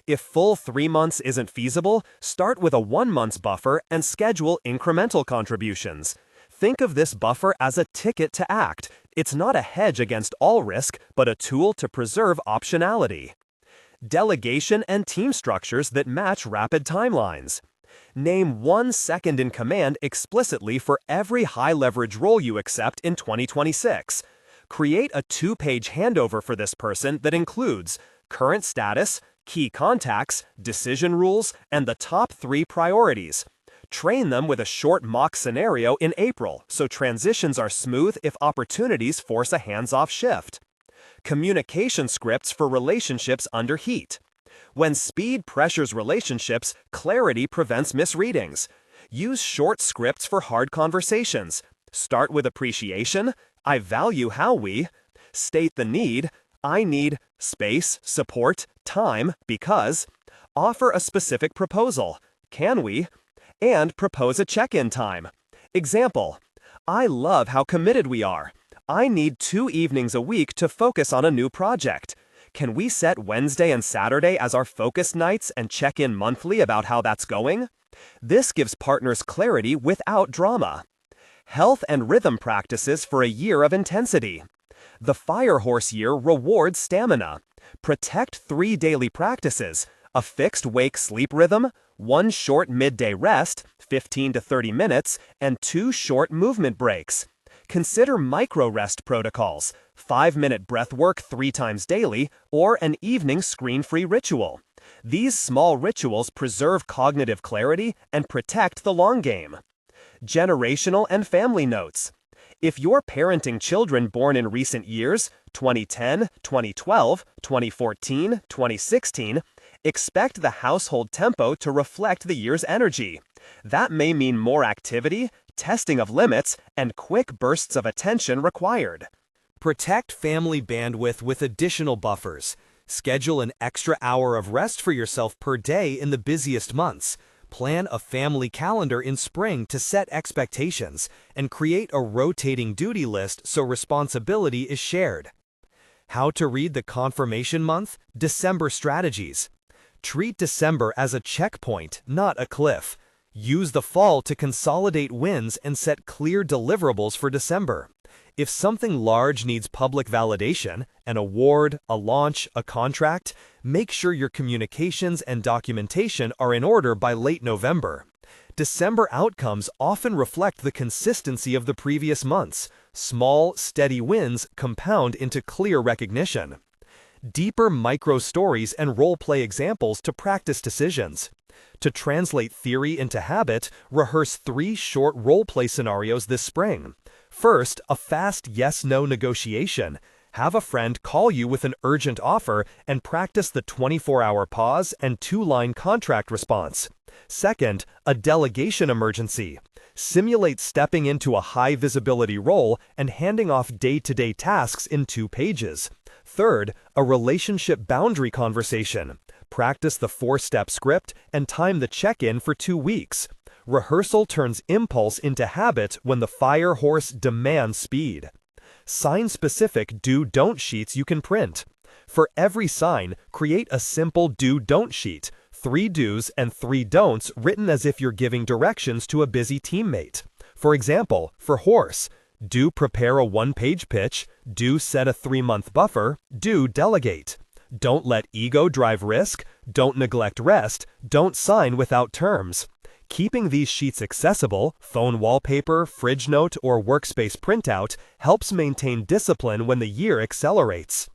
If full 3 months isn't feasible, start with a 1-month buffer and schedule incremental contributions. Think of this buffer as a ticket to act. It's not a hedge against all risk, but a tool to preserve optionality. Delegation and team structures that match rapid timelines. Name 1 second in command explicitly for every high-leverage role you accept in 2026. Create a 2-page handover for this person that includes current status, key contacts, decision rules, and the top 3 priorities. Train them with a short mock scenario in April so transitions are smooth if opportunities force a hands-off shift. Communication scripts for relationships under heat. When speed pressures relationships, clarity prevents misreadings. Use short scripts for hard conversations. Start with appreciation. I value how we. State the need. I need space, support, time, because. Offer a specific proposal. Can we? And propose a check-in time. Example. I love how committed we are. I need 2 evenings a week to focus on a new project. Can we set Wednesday and Saturday as our focus nights and check in monthly about how that's going? This gives partners clarity without drama. Health and rhythm practices for a year of intensity. The Firehorse year rewards stamina. Protect 3 daily practices: a fixed wake-sleep rhythm, 1 short midday rest, 15 to 30 minutes, and 2 short movement breaks. Consider micro-rest protocols, 5-minute breath work 3 times daily, or an evening screen-free ritual. These small rituals preserve cognitive clarity and protect the long game. Generational and family notes. If you're parenting children born in recent years, 2010, 2012, 2014, 2016, expect the household tempo to reflect the year's energy. That may mean more activity, testing of limits, and quick bursts of attention required. Protect family bandwidth with additional buffers. Schedule an extra hour of rest for yourself per day in the busiest months. Plan a family calendar in spring to set expectations, and create a rotating duty list so responsibility is shared. How to read the confirmation month? December strategies. Treat December as a checkpoint, not a cliff. Use the fall to consolidate wins and set clear deliverables for December. If something large needs public validation, an award, a launch, a contract, make sure your communications and documentation are in order by late November. December outcomes often reflect the consistency of the previous months. Small, steady wins compound into clear recognition. Deeper micro-stories and role-play examples to practice decisions. To translate theory into habit, rehearse 3 short role-play scenarios this spring. First, a fast yes-no negotiation. Have a friend call you with an urgent offer and practice the 24-hour pause and 2-line contract response. Second, a delegation emergency. Simulate stepping into a high-visibility role and handing off day-to-day tasks in 2 pages. Third, a relationship boundary conversation. Practice the 4-step script and time the check-in for 2 weeks. Rehearsal turns impulse into habit when the fire horse demands speed. Sign-specific do-don't sheets you can print. For every sign, create a simple do-don't sheet. 3 do's and 3 don'ts written as if you're giving directions to a busy teammate. For example, for horse, do prepare a 1-page pitch, do set a 3-month buffer, do delegate. Don't let ego drive risk, don't neglect rest, don't sign without terms. Keeping these sheets accessible, phone wallpaper, fridge note, or workspace printout, helps maintain discipline when the year accelerates.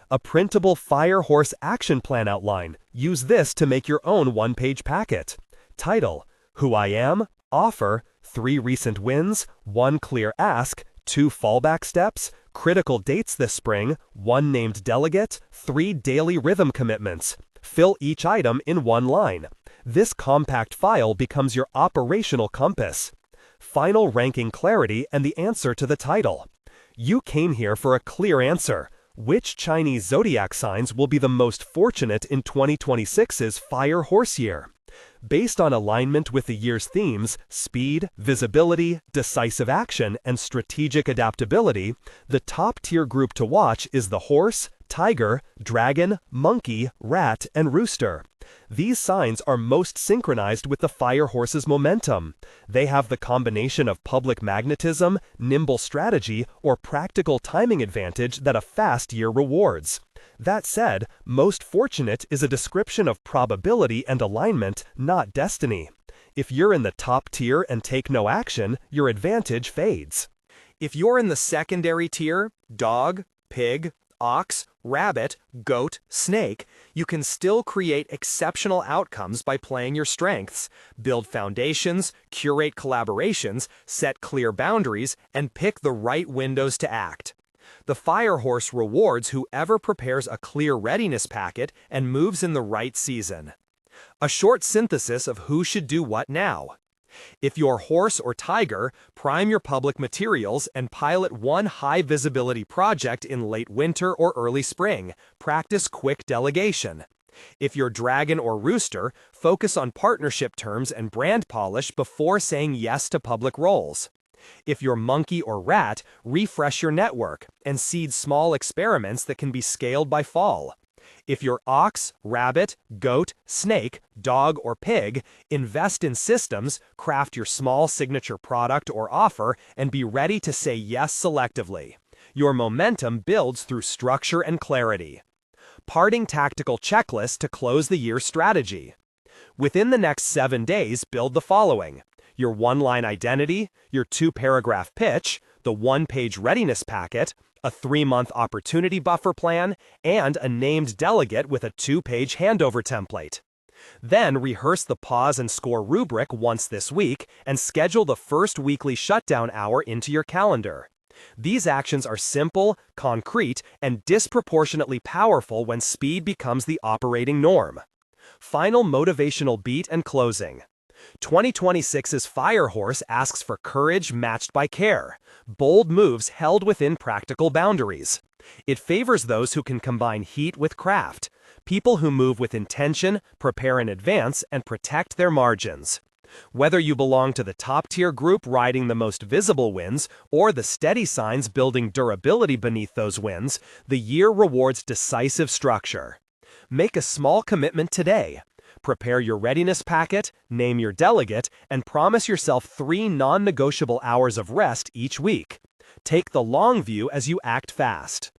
A printable Fire Horse action plan outline. Use this to make your own 1-page packet. Title: Who I Am, Offer, 3 recent wins, 1 clear ask, 2 fallback steps, critical dates this spring, 1 named delegate, 3 daily rhythm commitments. Fill each item in 1 line. This compact file becomes your operational compass. Final ranking clarity and the answer to the title. You came here for a clear answer. Which Chinese zodiac signs will be the most fortunate in 2026's Fire Horse Year? Based on alignment with the year's themes, speed, visibility, decisive action, and strategic adaptability, the top-tier group to watch is the horse, tiger, dragon, monkey, rat, and rooster. These signs are most synchronized with the fire horse's momentum. They have the combination of public magnetism, nimble strategy, or practical timing advantage that a fast year rewards. That said, most fortunate is a description of probability and alignment, not destiny. If you're in the top tier and take no action, your advantage fades. If you're in the secondary tier, dog, pig, ox, rabbit, goat, snake, you can still create exceptional outcomes by playing your strengths, build foundations, curate collaborations, set clear boundaries, and pick the right windows to act. The Fire Horse rewards whoever prepares a clear readiness packet and moves in the right season. A short synthesis of who should do what now. If you're horse or tiger, prime your public materials and pilot 1 high-visibility project in late winter or early spring. Practice quick delegation. If you're dragon or rooster, focus on partnership terms and brand polish before saying yes to public roles. If you're monkey or rat, refresh your network and seed small experiments that can be scaled by fall. If you're ox, rabbit, goat, snake, dog, or pig, invest in systems, craft your small signature product or offer, and be ready to say yes selectively. Your momentum builds through structure and clarity. Parting tactical checklist to close the year strategy. Within the next 7 days, build the following: your 1-line identity, your 2-paragraph pitch, the 1-page readiness packet, a 3-month opportunity buffer plan, and a named delegate with a 2-page handover template. Then rehearse the pause and score rubric once this week and schedule the first weekly shutdown hour into your calendar. These actions are simple, concrete, and disproportionately powerful when speed becomes the operating norm. Final motivational beat and closing. 2026's Fire Horse asks for courage matched by care, bold moves held within practical boundaries. It favors those who can combine heat with craft, people who move with intention, prepare in advance, and protect their margins. Whether you belong to the top-tier group riding the most visible wins or the steady signs building durability beneath those wins, the year rewards decisive structure. Make a small commitment today. Prepare your readiness packet, name your delegate, and promise yourself 3 non-negotiable hours of rest each week. Take the long view as you act fast.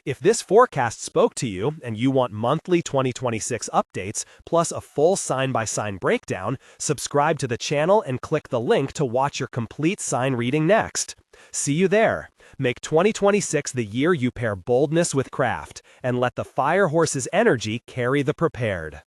If this forecast spoke to you and you want monthly 2026 updates plus a full sign-by-sign breakdown, subscribe to the channel and click the link to watch your complete sign reading next. See you there. Make 2026 the year you pair boldness with craft, and let the fire horse's energy carry the prepared.